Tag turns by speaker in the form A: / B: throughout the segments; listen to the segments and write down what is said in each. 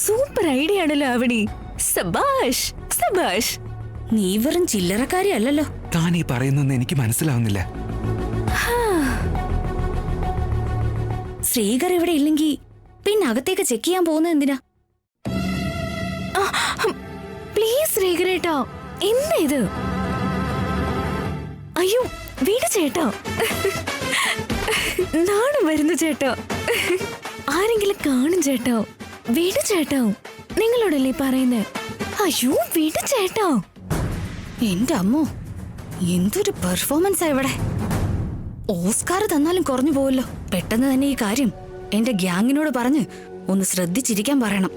A: Super idea ആണല്ലോ അവണി. സബാഷ് സബാഷ്.
B: നീ വെറും ചില്ലറക്കാരി അല്ലല്ലോ.
C: താൻ ഈ പറയുന്നൊന്നും എനിക്ക് മനസ്സിലാവുന്നില്ല.
B: ശ്രീകർ ഇവിടെ ഇല്ലെങ്കി പിന്നെ അകത്തേക്ക് ചെക്ക് ചെയ്യാൻ പോകുന്നത് എന്തിനാ?
A: പ്ലീസ് ശ്രീകരേട്ടാ, എന്താ ഇത്? അയ്യോ വീട് ചേട്ടാ, നാണം വരുന്നു ചേട്ടാ. ആരെങ്കിലും കാണും ചേട്ടാ. വീട് ചേട്ടാ, നിങ്ങളോടല്ലേ പറയുന്നേ? അയ്യോ വീട് ചേട്ടാ.
B: എന്റെ അമ്മോ, എന്തൊരു പെർഫോമൻസാ ഇവിടെ. ഓസ്കാർ തന്നാലും കുറഞ്ഞു പോവല്ലോ. പെട്ടെന്ന് തന്നെ ഈ കാര്യം എന്റെ ഗ്യാങ്ങിനോട് പറഞ്ഞ് ഒന്ന് ശ്രദ്ധിച്ചിരിക്കാൻ പറയണം.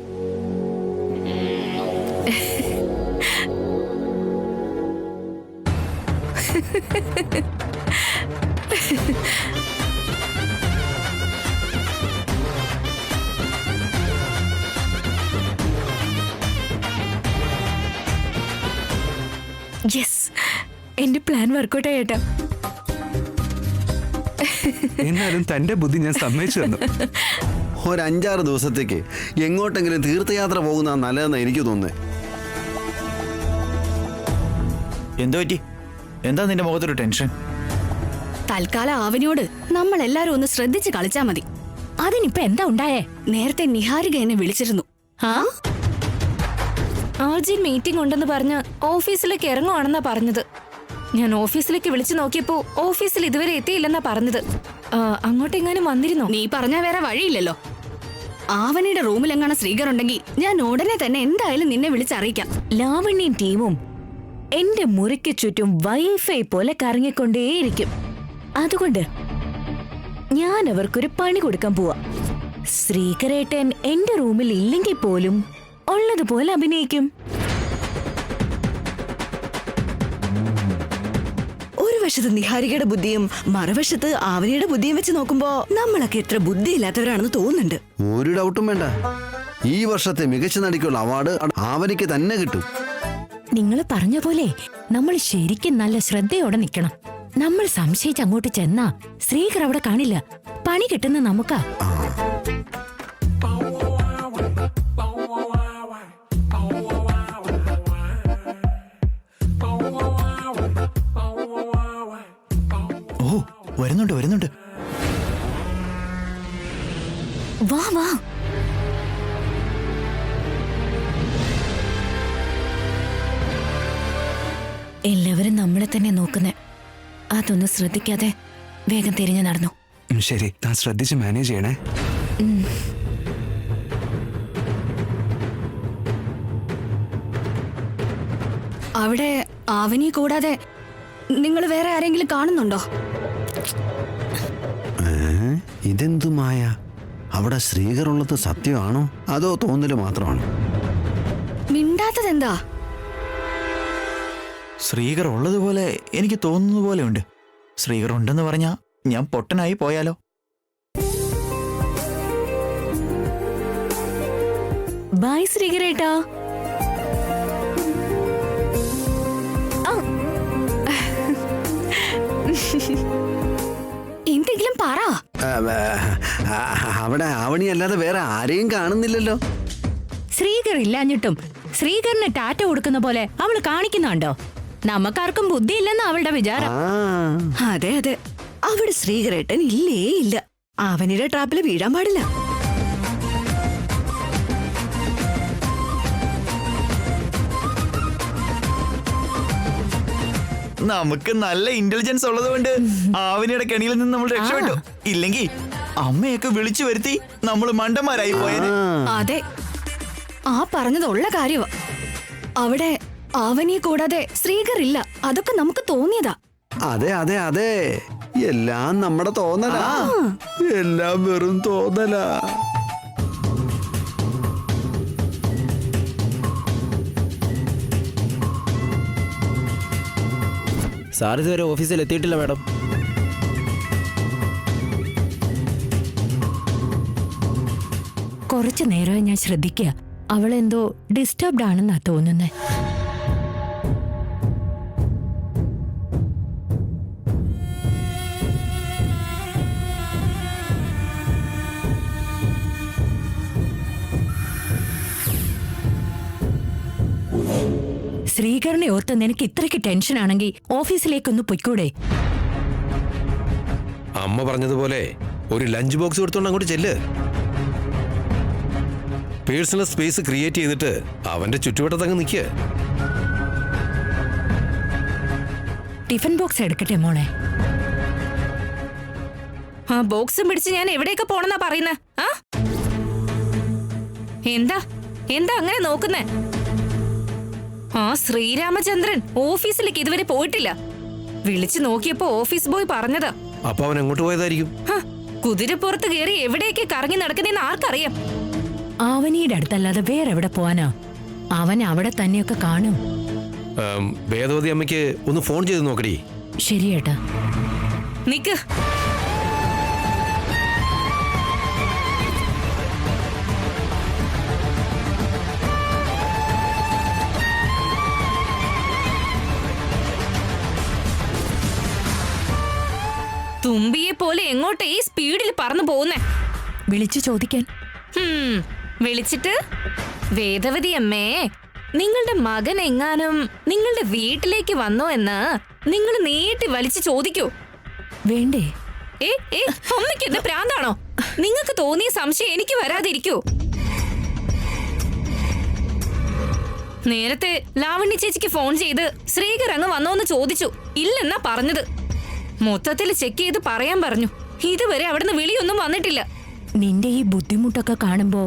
A: യെസ്, എന്റെ പ്ലാൻ വർക്കൗട്ട് ആയേട്ടാ.
C: എന്നാലും തന്റെ ബുദ്ധി ഞാൻ സമ്മതിച്ചു തന്നു.
D: ഒരു 5-6 ദിവസത്തേക്ക് എങ്ങോട്ടെങ്കിലും തീർത്ഥയാത്ര പോകുന്ന നല്ലതെന്ന് എനിക്ക് തോന്നുന്നത്.
E: എന്തോ പറ്റി? എന്താ നിന്റെ മുഖത്തൊരു ടെൻഷൻ?
B: തൽക്കാലം അവനോട് നമ്മൾ എല്ലാരും ഒന്ന് ശ്രദ്ധിച്ച് കളിച്ചാ മതി.
A: അതിനിപ്പോ എന്താ ഉണ്ടായേ?
B: നേരത്തെ നിഹാരിക എന്നെ വിളിച്ചിരുന്നു.
A: അർജന്റ് മീറ്റിംഗ് ഉണ്ടെന്ന് പറഞ്ഞ് ഓഫീസിലേക്ക് ഇറങ്ങുവാണെന്നാ പറഞ്ഞത്. ഞാൻ ഓഫീസിലേക്ക് വിളിച്ചു നോക്കിയപ്പോ ഓഫീസിൽ ഇതുവരെ എത്തിയില്ലെന്നാ പറഞ്ഞത്. അങ്ങോട്ടെങ്ങാനും വന്നിരുന്നോ?
B: നീ പറഞ്ഞാ വേറെ വഴിയില്ലല്ലോ. ആവണിയുടെ റൂമിലെങ്ങാണ് ശ്രീകർ ഉണ്ടെങ്കിൽ ഞാൻ ഉടനെ തന്നെ എന്തായാലും നിന്നെ വിളിച്ചറിയിക്കാം.
A: ലാവണ്യയും ടീമും എന്റെ മുറിക്ക് ചുറ്റും വൈഫൈ പോലെ കറങ്ങിക്കൊണ്ടേയിരിക്കും. അതുകൊണ്ട് ഞാൻ അവർക്കൊരു പണി കൊടുക്കാൻ പോവാ. ശ്രീകരേട്ടൻ എന്റെ റൂമിൽ ഇല്ലെങ്കിൽ പോലും ഉള്ളതുപോലെ അഭിനയിക്കും.
F: ഒരു വശത്ത് നിഹാരികയുടെ ബുദ്ധിയും മറുവശത്ത് ആവനിയുടെ ബുദ്ധിയും വെച്ച് നോക്കുമ്പോ നമ്മളൊക്കെ എത്ര ബുദ്ധിയില്ലാത്തവരാണെന്ന് തോന്നുന്നുണ്ട്.
D: ഒരു ഡൗട്ടും വേണ്ട, ഈ വർഷത്തെ മികച്ച നടിക്കുള്ള അവാർഡ് ആവനിക്ക് തന്നെ കിട്ടും.
A: നിങ്ങൾ പറഞ്ഞ പോലെ നമ്മൾ ശരിക്കും നല്ല ശ്രദ്ധയോടെ നിൽക്കണം. നമ്മൾ സംശയിച്ച് അങ്ങോട്ട് ചെന്നാ ശ്രീകർ അവിടെ കാണില്ല. പണി കിട്ടുന്ന നമുക്കാ.
E: ഓ, വരുന്നുണ്ട് വരുന്നുണ്ട്.
A: വാ വാ. എല്ലാവരും നമ്മളെ തന്നെ നോക്കുന്നേ. അതൊന്നും ശ്രദ്ധിക്കാതെ വേഗം തിരിഞ്ഞു നടന്നു.
C: ശരി, താൻ ശ്രദ്ധിച്ച് മാനേജ് ചെയ്യണേ.
B: അവിടെ ആവനി കൂടാതെ നിങ്ങൾ വേറെ ആരെങ്കിലും കാണുന്നുണ്ടോ?
D: ഇതെന്തു മായ? അവിടെ ശ്രീകർ ഉള്ളത് സത്യമാണോ അതോ തോന്നല് മാത്രമാണോ?
B: മിണ്ടാത്തതെന്താ?
E: ശ്രീകർ ഉള്ളതുപോലെ എനിക്ക് തോന്നുന്ന പോലെ ഉണ്ട്. ശ്രീകർ ഉണ്ടെന്ന് പറഞ്ഞാ ഞാൻ പൊട്ടനായി പോയാലോ?
A: ബൈ ശ്രീകരേട്ടാ.
B: എന്തെങ്കിലും പറ.
D: അവിടെ ആവണി അല്ലാതെ വേറെ ആരെയും കാണുന്നില്ലല്ലോ.
A: ശ്രീകർ ഇല്ലാഞ്ഞിട്ടും ശ്രീകറിന് ടാറ്റ കൊടുക്കുന്ന പോലെ അവള് കാണിക്കുന്നുണ്ടോ? നമുക്കാർക്കും ബുദ്ധിയില്ലെന്ന് അവളുടെ വിചാരം.
F: അതെ അതെ, അവിടെ ശ്രീകരേട്ടൻ ഇല്ലേ ഇല്ല. അവനിയുടെ ട്രാപ്പില് വീഴാൻ പാടില്ല.
E: നമുക്ക് നല്ല ഇന്റലിജൻസ് ഉള്ളതുകൊണ്ട് ആവനിയുടെ കെണിയിൽ നിന്ന് നമ്മൾ രക്ഷപ്പെട്ടു. ഇല്ലെങ്കിൽ അമ്മയൊക്കെ വിളിച്ചു വരുത്തി നമ്മൾ മണ്ടന്മാരായി പോയത്.
B: അതെ, ആ പറഞ്ഞതുള്ള കാര്യമാ. അവിടെ ആവനിയെ കൂടാതെ ശ്രീകർ ഇല്ല. അതൊക്കെ നമുക്ക് തോന്നിയതാ.
D: അതെ അതെ അതെ, എല്ലാം നമ്മുടെ തോന്നലാ. എല്ലാം വെറും തോന്നലാ.
G: സാർ ഇതുവരെ ഓഫീസിൽ എത്തിയിട്ടില്ല മാഡം.
A: കുറച്ചു നേരമായി ഞാൻ ശ്രദ്ധിക്കുക. അവളെന്തോ ഡിസ്റ്റർബ്ഡ് ആണെന്നാ തോന്നുന്നേ.
H: ശ്രീകരനെ ഓർത്ത് നിനക്ക് ഇത്രയ്ക്ക് ടെൻഷൻ ആണെങ്കിൽ ഓഫീസിലേക്കൊന്ന് പൊയ്ക്കൂടെ?
I: അമ്മ പറഞ്ഞതുപോലെ ഒരു ലഞ്ച് ബോക്സ് കൊടുത്തോണ്ട് അങ്ങോട്ട് ചെല്ല്. പേഴ്സണൽ സ്പേസ് ക്രിയേറ്റ് ചെയ്തിട്ട് അവന്റെ ചുറ്റുവട്ടത്തങ്ങ് നിൽക്കുക.
H: ടിഫിൻ ബോക്സ് എടുക്കട്ടെ മോളെ?
A: ആ ബോക്സും പിടിച്ച് ഞാൻ എവിടെയൊക്കെ പോണെന്നാ പറയുന്നേ? ആ എന്താ എന്താ അങ്ങനെ നോക്കുന്നേ? ആ ശ്രീരാമചന്ദ്രൻ ഓഫീസിലേക്ക് ഇതുവരെ പോയിട്ടില്ല. വിളിച്ചു നോക്കിയപ്പോ ഓഫീസ് ബോയ് പറഞ്ഞതാ.
I: അപ്പൊ അവൻ എങ്ങോട്ട് പോയതായിരിക്കും?
A: കുതിരപ്പുറത്ത് കയറി എവിടെയൊക്കെ കറങ്ങി നടക്കുന്നതെന്ന് ആർക്കറിയാം?
H: ആവനിയുടെ അടുത്തല്ലാതെ വേറെ എവിടെ പോവാനാ? അവൻ അവിടെ തന്നെയൊക്കെ കാണും.
I: വേദവതി അമ്മയ്ക്ക് ഒന്ന് ഫോൺ ചെയ്ത് നോക്കടി.
H: ശരിയേട്ടാ.
A: നിക്ക്. തുമ്പിയെ പോലെ എങ്ങോട്ടേ ഈ സ്പീഡിൽ പറന്നു പോകുന്നേ?
H: വിളിച്ചു ചോദിക്കാൻ.
A: വിളിച്ചിട്ട് വേദവതി അമ്മേ, നിങ്ങളുടെ മകൻ എങ്ങാനും നിങ്ങളുടെ വീട്ടിലേക്ക് വന്നോ എന്ന് നിങ്ങൾ നീട്ടി വലിച്ചു ചോദിക്കൂ.
H: വേണ്ടേ?
A: അമ്മയ്ക്ക് എന്താ പ്രാന്താണോ? നിങ്ങൾക്ക് തോന്നിയ സംശയം എനിക്ക് വരാതിരിക്കൂ. നേരത്തെ ലാവണ്യ ചേച്ചിക്ക് ഫോൺ ചെയ്ത് ശ്രീകർ അങ്ങ് വന്നോന്ന് ചോദിച്ചു. ഇല്ലെന്നാ പറഞ്ഞത്. മൊത്തത്തിൽ ചെക്ക് ചെയ്ത് പറയാൻ പറഞ്ഞു. ഇതുവരെ അവിടുന്ന് വിളിയൊന്നും വന്നിട്ടില്ല.
H: നിന്റെ ഈ ബുദ്ധിമുട്ടൊക്കെ കാണുമ്പോ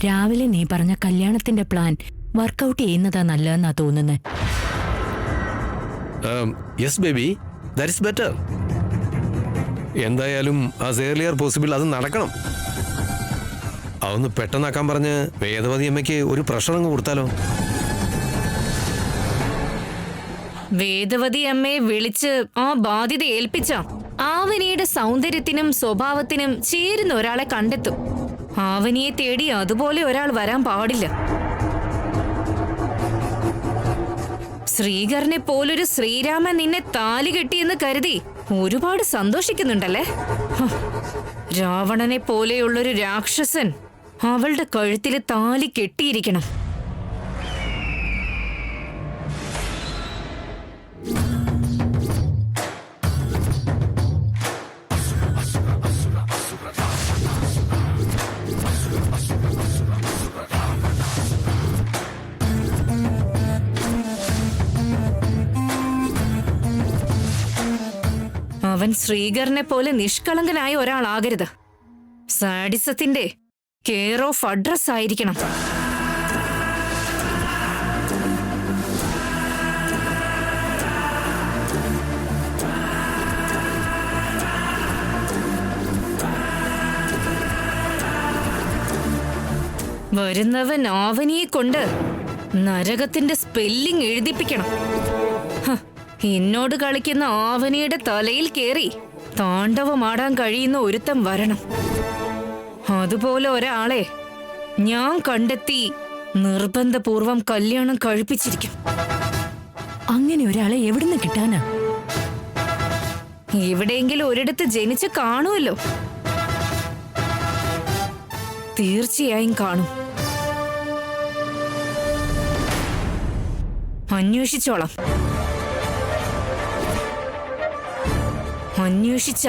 H: രാവിലെ നീ പറഞ്ഞ കല്യാണത്തിന്റെ പ്ലാൻ വർക്കൗട്ട് ചെയ്യുന്നതാ നല്ലതെന്നാ തോന്നുന്നത്.
I: Yes baby, that is better. എന്തായാലും ആസ് ഏർലിയർ പോസിബിൾ അത് നടക്കണം. അതൊന്ന് പെട്ടെന്നാക്കാൻ പറഞ്ഞ് വേദവതി അമ്മയ്ക്ക് ഒരു പ്രഷർ അങ്ങ് കൊടുത്താലോ?
A: വേദവതി അമ്മയെ വിളിച്ച് ആ ബാധ്യത ഏൽപ്പിച്ച ആവനിയുടെ സൗന്ദര്യത്തിനും സ്വഭാവത്തിനും ചേരുന്ന ഒരാളെ കണ്ടെത്തും. ആവനിയെ തേടി അതുപോലെ ഒരാൾ വരാൻ പാടില്ല. ശ്രീകരനെ പോലൊരു ശ്രീരാമൻ നിന്നെ താലി കെട്ടിയെന്ന് കരുതി ഒരുപാട് സന്തോഷിക്കുന്നുണ്ടല്ലേ? രാവണനെ പോലെയുള്ളൊരു രാക്ഷസൻ അവളുടെ കഴുത്തിൽ താലി കെട്ടിയിരിക്കണം. അവൻ ശ്രീകരനെ പോലെ നിഷ്കളങ്കനായ ഒരാളാകരുത്. സാഡിസത്തിന്റെ കെയർ ഓഫ് അഡ്രസ് ആയിരിക്കണം. വരുന്നവൻ ആവനിയെ കൊണ്ട് നരകത്തിന്റെ സ്പെല്ലിംഗ് എഴുതിപ്പിക്കണം. എന്നോട് കളിക്കുന്ന ആവനിയുടെ തലയിൽ കേറി താണ്ഡവമാടാൻ കഴിയുന്ന ഒരുത്തം വരണം. അതുപോലെ ഒരാളെ ഞാൻ കണ്ടെത്തി നിർബന്ധപൂർവം കല്യാണം കഴിപ്പിച്ചിരിക്കും.
H: അങ്ങനെ ഒരാളെ എവിടുന്ന് കിട്ടാനാ?
A: എവിടെയെങ്കിലും ഒരിടത്ത് ജനിച്ച് കാണുമല്ലോ. തീർച്ചയായും കാണും. അന്വേഷിച്ചോളാം.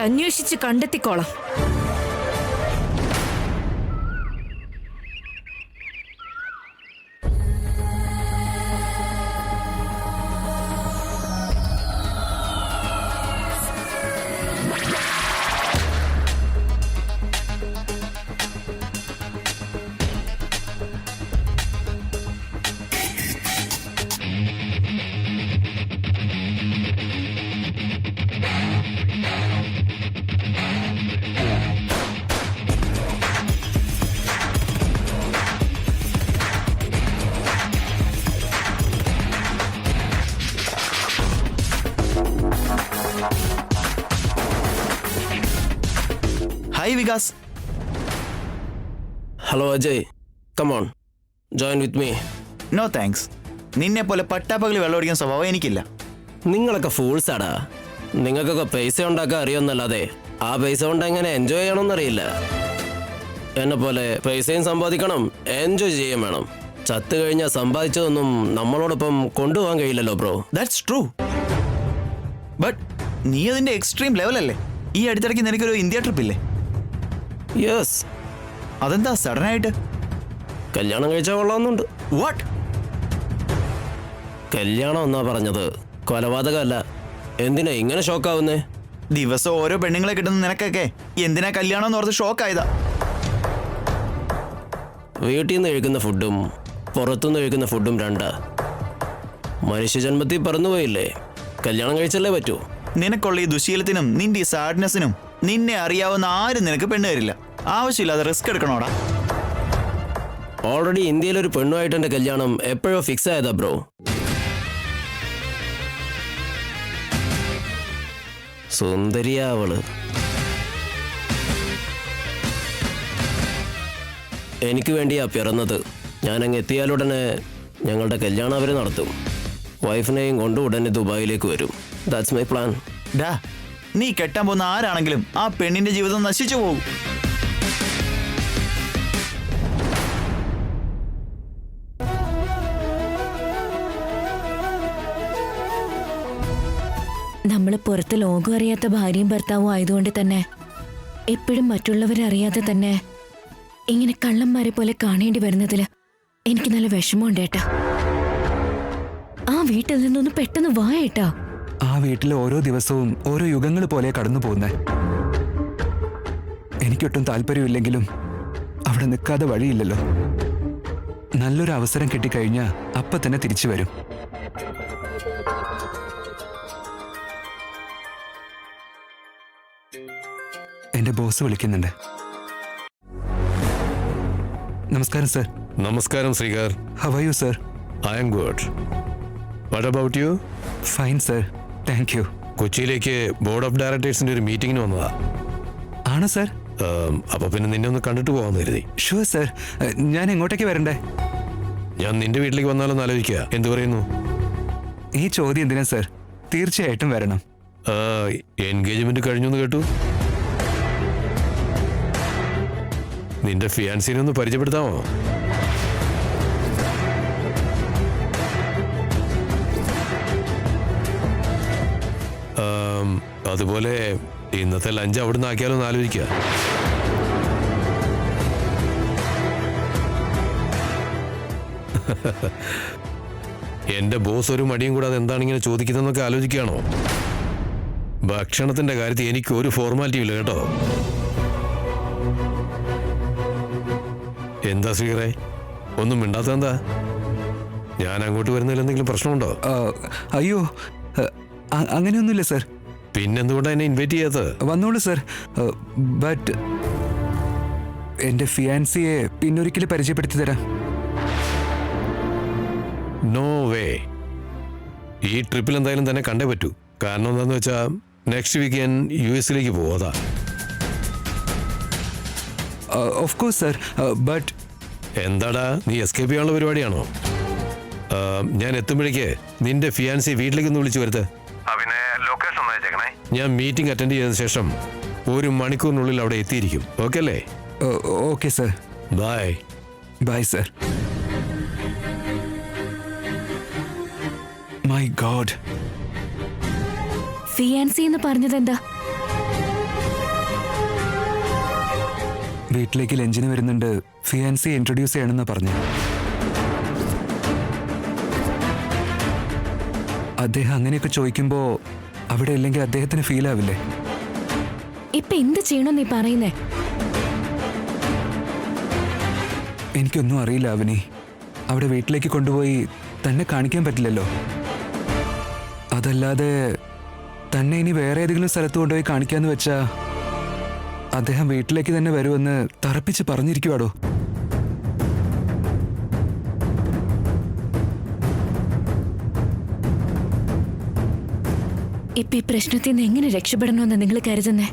A: അന്വേഷിച്ച് കണ്ടെത്തിക്കോളാം.
E: Hi Vikas.
G: Hello Ajay, come on join with me.
E: No thanks. നിന്നെ പോലെ പട്ടാപ്പകൽ വെള്ളമടിക്കുന്ന സ്വഭാവം എനിക്കില്ല.
G: നിങ്ങളൊക്കെ ഫൂൾസാടാ. നിങ്ങൾക്കൊക്കെ പൈസ ഉണ്ടാക്കാൻ അറിയുമെന്നല്ലാതെ ആ പൈസ കൊണ്ട് എങ്ങനെ എൻജോയ് ചെയ്യണമെന്നറിയില്ല. എന്നെ പോലെ പൈസയും സമ്പാദിക്കണം, എൻജോയ് ചെയ്യാൻ വേണം. ചത്തു കഴിഞ്ഞാൽ സമ്പാദിച്ചതൊന്നും നമ്മളോടൊപ്പം കൊണ്ടുപോകാൻ കഴിയില്ലല്ലോ ബ്രോ.
E: That's true. ബട്ട് നീ അതിന്റെ എക്സ്ട്രീം ലെവലല്ലേ? ഈ അടുത്തിടയ്ക്ക് നിനക്കൊരു ഇന്ത്യ ട്രിപ്പ് ഇല്ലേ?
G: യെസ്.
E: അതെന്താ സഡൻ ആയിട്ട്?
G: കല്യാണം കഴിച്ചാൽ കൊള്ളാമെന്നുണ്ട്.
E: വാട്ട്?
G: കല്യാണം എന്നാ പറഞ്ഞത്, കൊലപാതകമല്ല. എന്തിനാ ഇങ്ങനെ ഷോക്കാവുന്നേ?
E: ദിവസം ഓരോ പെണ്ണുങ്ങളെ കിട്ടുന്ന നിനക്കൊക്കെ എന്തിനാ കല്യാണം എന്ന് ഓർത്ത് ഷോക്കായതാ?
G: വീട്ടിൽ നിന്ന് കഴിക്കുന്ന ഫുഡും പുറത്തുനിന്ന് കഴിക്കുന്ന ഫുഡും രണ്ടാ. മനുഷ്യജന്മത്തിൽ പറന്നുപോയില്ലേ, കല്യാണം കഴിച്ചല്ലേ പറ്റൂ.
E: നിനക്കുള്ള ഈ ദുശീലത്തിനും നിന്റെ ഈ സാഡ്നെസ്സിനും നിന്നെ അറിയാവുന്ന ആരും നിനക്ക് പെണ്ണ് തരില്ല. ആവശ്യമില്ലാതെ റിസ്ക് എടുക്കണോടാ.
G: ഓൾറെഡി ഇന്ത്യയിലൊരു പെണ്ണുമായിട്ട് എൻ്റെ കല്യാണം എപ്പോഴോ ഫിക്സ് ആയതാ ബ്രോ. സുന്ദരിയാ അവള്. എനിക്ക് വേണ്ടിയാ പിറന്നത്. ഞാനങ്ങ് എത്തിയാലുടനെ ഞങ്ങളുടെ കല്യാണം അവർ നടത്തും. വൈഫിനെയും കൊണ്ട് ഉടനെ ദുബായിലേക്ക് വരും. That's my plan.
E: ഡാ, നീ കെട്ടാൻ പോകുന്ന ആരാണെങ്കിലും ആ പെണ്ണിന്റെ ജീവിതം നശിച്ചു പോകും.
H: നമ്മൾ പുറത്ത് ലോകം അറിയാത്ത ഭാര്യയും ഭർത്താവും ആയതുകൊണ്ട് തന്നെ എപ്പോഴും മറ്റുള്ളവരെ അറിയാതെ തന്നെ ഇങ്ങനെ കള്ളന്മാരെ പോലെ കാണേണ്ടി വരുന്നതില് എനിക്ക് നല്ല വിഷമമുണ്ട് ഏട്ടാ. ആ വീട്ടിൽ നിന്നൊന്ന് പെട്ടെന്ന് വാ ഏട്ടാ.
C: ആ വീട്ടിലെ ഓരോ ദിവസവും ഓരോ യുഗങ്ങൾ പോലെ കടന്നു പോകുന്നേ. എനിക്കൊട്ടും താല്പര്യമില്ലെങ്കിലും അവിടെ നിൽക്കാതെ വഴിയില്ലല്ലോ. നല്ലൊരു അവസരം കിട്ടിക്കഴിഞ്ഞാൽ അപ്പൊ തന്നെ തിരിച്ചു വരും. എന്റെ ബോസ് വിളിക്കുന്നുണ്ട്. നമസ്കാരം സർ.
I: നമസ്കാരം Sreekar.
C: How are you sir?
I: I am good. What about you?
C: Fine sir, thank you.
I: കൊച്ചിയിലേക്ക് ബോർഡ് ഓഫ് ഡയറക്ടേഴ്സിന്റെ ഒരു മീറ്റിംഗിന് വന്നതാ.
C: ആണോ സർ?
I: അപ്പൊ പിന്നെ നിന്നെ ഒന്ന് കണ്ടിട്ട് പോകാമെന്ന് കരുതി.
C: Sure sir. ഞാൻ എങ്ങോട്ടേക്ക് വരണ്ടേ?
I: ഞാൻ നിന്റെ വീട്ടിലേക്ക് വന്നാലൊന്ന് ആലോചിക്കുക. എന്തു പറയുന്നു?
C: ഈ ചോദ്യം എന്തിനാ സർ? തീർച്ചയായിട്ടും വരണം.
I: എൻഗേജ്മെന്റ് കഴിഞ്ഞു എന്ന് കേട്ടു. നിന്റെ ഫിയാൻസിനെ ഒന്ന് പരിചയപ്പെടുത്താമോ? അതുപോലെ ഇന്നത്തെ ലഞ്ച് അവിടുന്ന് ആക്കിയാലോ എന്ന് ആലോചിക്കുക. എന്റെ ബോസ് ഒരു മടിയും കൂടാതെ എന്താണ് ഇങ്ങനെ ചോദിക്കുന്നതെന്നൊക്കെ ആലോചിക്കുകയാണോ? ഭക്ഷണത്തിന്റെ കാര്യത്തിൽ എനിക്ക് ഒരു ഫോർമാലിറ്റിയും ഇല്ല കേട്ടോ. എന്താ ശ്രീകരേ, ഒന്നും മിണ്ടാത്തെന്താ? ഞാൻ അങ്ങോട്ട് വരുന്നതിൽ എന്തെങ്കിലും പ്രശ്നമുണ്ടോ?
C: അയ്യോ, അങ്ങനെയൊന്നുമില്ല സർ.
I: പിന്നെന്തുകൊണ്ടാണ് എന്നെ ഇൻവൈറ്റ് ചെയ്യാത്തത്?
C: വന്നോളൂ സർ. ബട്ട് എന്റെ ഫിയാൻസിയെ പിന്നൊരിക്കലും പരിചയപ്പെടുത്തി തരാം.
I: No way. ഈ ട്രിപ്പിൽ എന്തായാലും തന്നെ കണ്ടേ പറ്റൂ. കാരണം എന്താന്ന് വെച്ചാൽ നെക്സ്റ്റ് വീക്കെൻഡ് US-ലേക്ക് പോവാ.
C: Of course sir. ബട്ട്
I: എന്താടാ, നീ എസ്കേപ്പ് ചെയ്യാനുള്ള പരിപാടിയാണോ? ഞാൻ എത്തുമ്പോഴേക്ക് നിന്റെ ഫിയാൻസി വീട്ടിലേക്ക് ഒന്ന് വിളിച്ചു വരുത്ത്. ഞാൻ മീറ്റിംഗ് അറ്റൻഡ് ചെയ്തതിനു ശേഷം 1 മണിക്കൂറിനുള്ളിൽ അവിടെ എത്തിയിരിക്കും. ഓക്കെ അല്ലേ?
C: Okay sir.
I: Bye.
C: Bye sir. My god.
H: Fiancee എന്ന് പറഞ്ഞത് എന്താ?
C: വീട്ടിലേക്ക് ലഞ്ചിന് വരുന്നുണ്ട്, ഫിയാൻസി ഇൻട്രൊഡ്യൂസ് ചെയ്യണമെന്ന് പറഞ്ഞു. അദ്ദേഹം അങ്ങനെയൊക്കെ ചോദിക്കുമ്പോ അവിടെ ഇല്ലെങ്കിൽ അദ്ദേഹത്തിന് ഫീൽ ആവില്ലേ?
H: ഇപ്പൊ എന്ത് ചെയ്യണം നീ പറയുന്നേ?
C: എനിക്കൊന്നും അറിയില്ല അവനി. അവിടെ വീട്ടിലേക്ക് കൊണ്ടുപോയി തന്നെ കാണിക്കാൻ പറ്റില്ലല്ലോ. അതല്ലാതെ തന്നെ ഇനി വേറെ ഏതെങ്കിലും സ്ഥലത്ത് കൊണ്ടുപോയി കാണിക്കാന്ന് വെച്ചാ അദ്ദേഹം വീട്ടിലേക്ക് തന്നെ വരുമെന്ന് തറപ്പിച്ച് പറഞ്ഞിരിക്കുവാടോ.
H: ഇപ്പൊ ഈ പ്രശ്നത്തിൽ നിന്ന് എങ്ങനെ രക്ഷപ്പെടണമെന്ന് നിങ്ങൾ കരുതുന്നേ?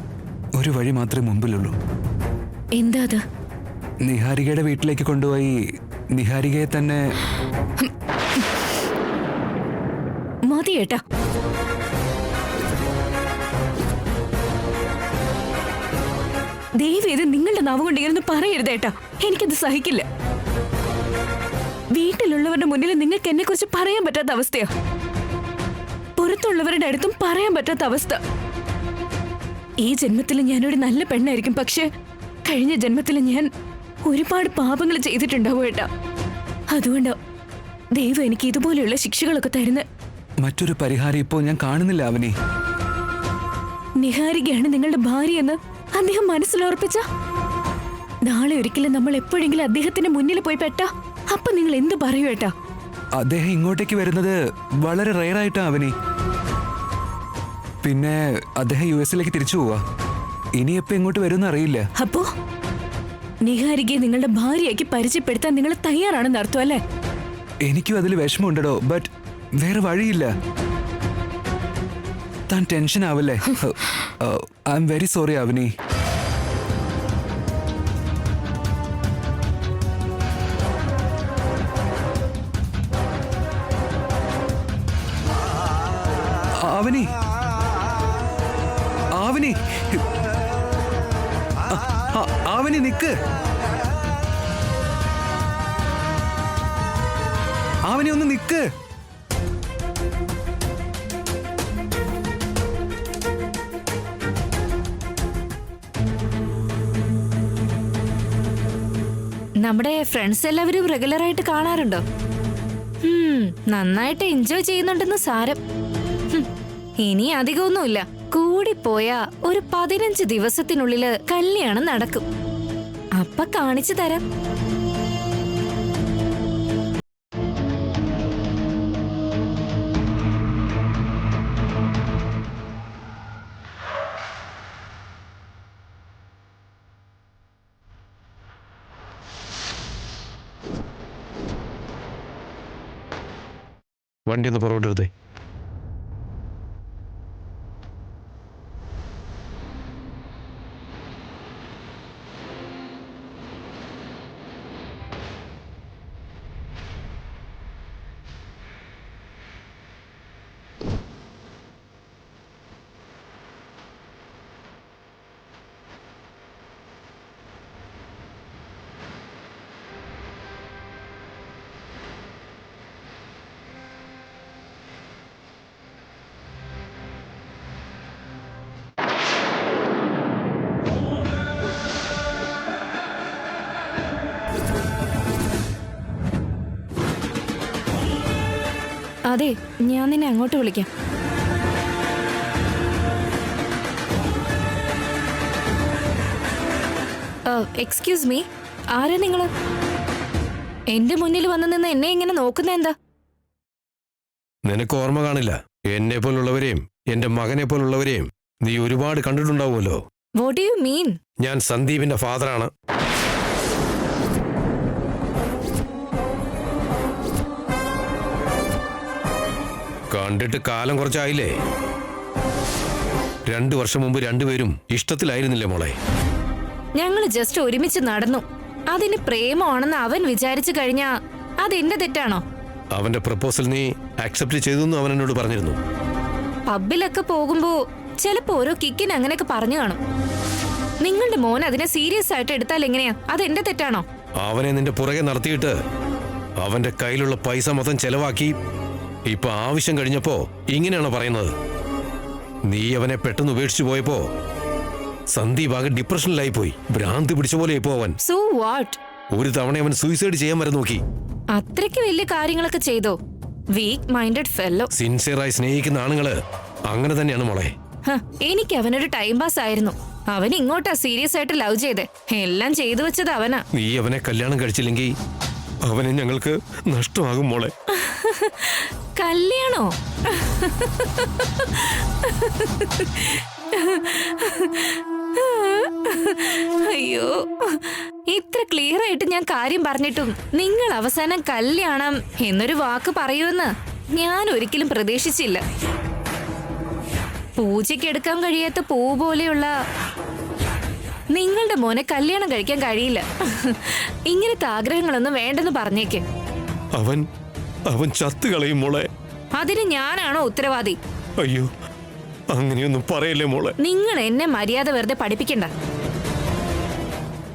C: ഒരു വഴി മാത്രമേ മുമ്പിലുള്ളൂ.
H: എന്താ അത്?
C: നിഹാരികയുടെ വീട്ടിലേക്ക് കൊണ്ടുപോയി നിഹാരികയെ തന്നെ.
H: മതി ഏട്ടാ. ദയവ് ഇത് നിങ്ങളുടെ നാവ് കൊണ്ട് ഇങ്ങനെ പറയരുതേട്ടാ. എനിക്കത് സഹിക്കില്ല. വീട്ടിലുള്ളവരുടെ മുന്നിൽ നിങ്ങൾക്ക് എന്നെ കുറിച്ച് പറയാൻ പറ്റാത്ത അവസ്ഥയോ? പുറത്തുള്ളവരുടെ അടുത്തും പറയാൻ പറ്റാത്ത അവസ്ഥ. ഈ ജന്മത്തിൽ ഞാനൊരു നല്ല പെണ്ണായിരിക്കും, പക്ഷെ കഴിഞ്ഞ ജന്മത്തിൽ ഞാൻ ഒരുപാട് പാപങ്ങൾ ചെയ്തിട്ടുണ്ടാവും ഏട്ടാ. അതുകൊണ്ടോ ദൈവം എനിക്ക് ഇതുപോലെയുള്ള ശിക്ഷകളൊക്കെ തരുന്നത്.
C: മറ്റൊരു പരിഹാരം ഇപ്പോൾ ഞാൻ കാണുന്നില്ല അവനി.
H: നിഹാരികയാണ് നിങ്ങളുടെ ഭാര്യയെന്ന് അദ്ദേഹം മനസ്സിലുറപ്പിച്ച നാളെ ഒരിക്കലും നമ്മൾ എപ്പോഴെങ്കിലും അദ്ദേഹത്തിന്റെ മുന്നിൽ പോയി പെട്ടാ അപ്പൊ നിങ്ങൾ എന്ത് പറയൂ ഏട്ടാ?
C: അദ്ദേഹം ഇങ്ങോട്ടേക്ക് വരുന്നത് വളരെ റെയറായിട്ടാ അവനി. പിന്നെ അദ്ദേഹം US-ലേക്ക് തിരിച്ചു പോവാ. ഇനി എപ്പോ ഇങ്ങോട്ട് വരുമെന്ന് അറിയില്ല.
H: അപ്പോ നിഹാരികയെ നിങ്ങളുടെ ഭാര്യയാക്കി പരിചയപ്പെടുത്താൻ നിങ്ങൾ തയ്യാറാണെന്ന് അർത്ഥം അല്ലേ?
C: എനിക്കും അതിൽ വിഷമമുണ്ടോ, ബട്ട് വേറെ വഴിയില്ല. താൻ ടെൻഷൻ ആവല്ലേ. I am very sorry Avani. Avani, Avani, Avani നിക്ക്. അവനി ഒന്ന് നിക്ക്.
A: നമ്മുടെ ഫ്രണ്ട്സ് എല്ലാവരും റെഗുലറായിട്ട് കാണാറുണ്ടോ? നന്നായിട്ട് എൻജോയ് ചെയ്യുന്നുണ്ടെന്ന് സാരം. ഇനി അധികമൊന്നുമില്ല. കൂടിപ്പോയാ ഒരു 15 ദിവസത്തിനുള്ളില് കല്യാണം നടക്കും. അപ്പൊ കാണിച്ചു തരാം.
I: വണ്ടി ഒന്ന് പുറകോട്ടെടുത്തേ.
A: അതെ, ഞാൻ നിന്നെ അങ്ങോട്ട് വിളിക്കാം. എക്സ്ക്യൂസ് മീ, ആരാ നിങ്ങള്? എന്റെ മുന്നിൽ വന്നു നിന്ന് എന്നെ ഇങ്ങനെ നോക്കുന്ന എന്താ?
I: നിനക്ക് ഓർമ്മ കാണില്ല. എന്നെ പോലുള്ളവരെയും എന്റെ മകനെ പോലുള്ളവരെയും നീ ഒരുപാട് കണ്ടിട്ടുണ്ടാവുമല്ലോ.
A: What do you mean?
I: ഞാൻ സന്ദീപിന്റെ ഫാദറാണ്. കണ്ടിട്ട് കാലം കുറച്ചായില്ലേ? 2 വർഷം മുമ്പ് രണ്ടുപേരും ഇഷ്ടത്തിലായിരുന്നില്ലേ മോളെ?
A: ഞങ്ങള് ജസ്റ്റ് ഒരുമിച്ച് നടന്നു. അതിന് പ്രേമമാണെന്ന് അവൻ വിചാരിച്ചു കഴിഞ്ഞാ അതെന്റെ തെറ്റാണോ?
I: അവന്റെ പ്രപ്പോസൽ നീ ആക്സെപ്റ്റ് ചെയ്തു അവൻ എന്നോട് പറഞ്ഞിരുന്നു.
A: പബ്ബിലൊക്കെ പോകുമ്പോ ചിലപ്പോ ഓരോ കിക്കിന് അങ്ങനെയൊക്കെ പറഞ്ഞു കാണും. നിങ്ങളുടെ മോൻ അതിനെ സീരിയസ് ആയിട്ട് എടുത്താൽ എങ്ങനെയാ? അതെന്റെ തെറ്റാണോ?
I: അവനെ നിന്റെ പുറകെ നടത്തിയിട്ട് അവന്റെ കയ്യിലുള്ള പൈസ മൊത്തം ചെലവാക്കി ഇപ്പൊ ആവശ്യം കഴിഞ്ഞപ്പോ ഇങ്ങനെയാണോ പറയുന്നത്? നീ അവനെ പെട്ടെന്ന് ഉപേക്ഷിച്ചു പോയപ്പോ സന്ദീപ് ആകെ ഡിപ്രഷനിലായി പോയി. ഭ്രാന്തി പിടിച്ച പോലെ ഇപ്പോ അവൻ.
A: So what?
I: ഒരു തവണ അവൻ സൂയിസൈഡ് ചെയ്യാൻ വരെ നോക്കി.
A: അത്രയ്ക്ക് വലിയ കാര്യങ്ങളൊക്കെ ചെയ്തോ? Week minded fellow.
I: സിൻസിയറായി സ്നേഹിക്കുന്ന ആണുങ്ങള് അങ്ങനെ തന്നെയാണ് മോളെ.
A: എനിക്ക് അവനൊരു ടൈം പാസ് ആയിരുന്നു. അവൻ ഇങ്ങോട്ടാ സീരിയസ് ആയിട്ട് ലവ് ചെയ്തേ. എല്ലാം ചെയ്തു വെച്ചത് അവനാ.
I: നീ അവനെ കല്യാണം കഴിച്ചില്ലെങ്കിൽ അവനെ ഞങ്ങൾക്ക് നഷ്ടമാകും മോളെ.
A: കല്യാണോ? അയ്യോ, ഇത്ര ക്ലിയർ ആയിട്ട് ഞാൻ കാര്യം പറഞ്ഞിട്ടും നിങ്ങൾ അവസാനം കല്യാണം എന്നൊരു വാക്ക് പറയുമെന്ന് ഞാൻ ഒരിക്കലും പ്രതീക്ഷിച്ചില്ല. പൂജയ്ക്ക് എടുക്കാൻ കഴിയാത്ത പൂ പോലെയുള്ള നിങ്ങളുടെ മോനെ കല്യാണം കഴിക്കാൻ കഴിയില്ല. ഇങ്ങനത്തെ ആഗ്രഹങ്ങളൊന്നും വേണ്ടെന്ന് പറഞ്ഞേക്ക്.
I: അവൻ ചത്തുകളയും മോളെ.
A: അതിന് ഞാനാണോ ഉത്തരവാദി?
I: അയ്യോ, അങ്ങനെയൊന്നും പറയല്ലേ മോളെ.
A: നിങ്ങൾ എന്നെ മര്യാദ വെറുതെ പഠിപ്പിക്കണ്ട.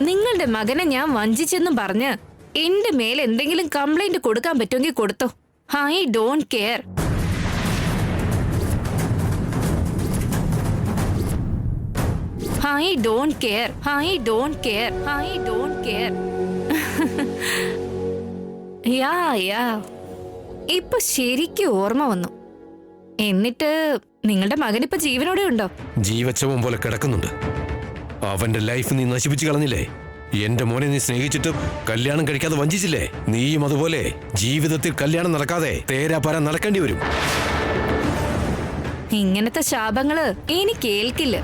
A: നിങ്ങളുടെ മകനെ ഞാൻ വഞ്ചിച്ചെന്നും പറഞ്ഞ് എന്റെ മേൽ എന്തെങ്കിലും കംപ്ലൈന്റ് കൊടുക്കാൻ പറ്റുമെങ്കിൽ കൊടുത്തോ. I don't care. I don't care. I don't care. I don't care. യാ ഇപ്പൊ ശരിക്കും ഓർമ്മ വന്നു. എന്നിട്ട് നിങ്ങളുടെ മകൻ ഇപ്പൊ ജീവനോടെ ഉണ്ടോ?
I: ജീവച്ചവൻ പോലെ കിടക്കുന്നുണ്ട്. അവന്റെ ലൈഫ് നീ നശിപ്പിച്ചു കളഞ്ഞില്ലേ? എന്റെ മോനെ നീ സ്നേഹിച്ചിട്ട് കല്യാണം കഴിക്കാതെ വഞ്ചിച്ചില്ലേ? നീയും അതുപോലെ ജീവിതത്തിൽ കല്യാണം നടക്കാതെ തേരാപാര നടക്കേണ്ടി വരും.
A: ഇങ്ങനത്തെ ശാപങ്ങള് എനിക്ക് ഏൽക്കില്ല.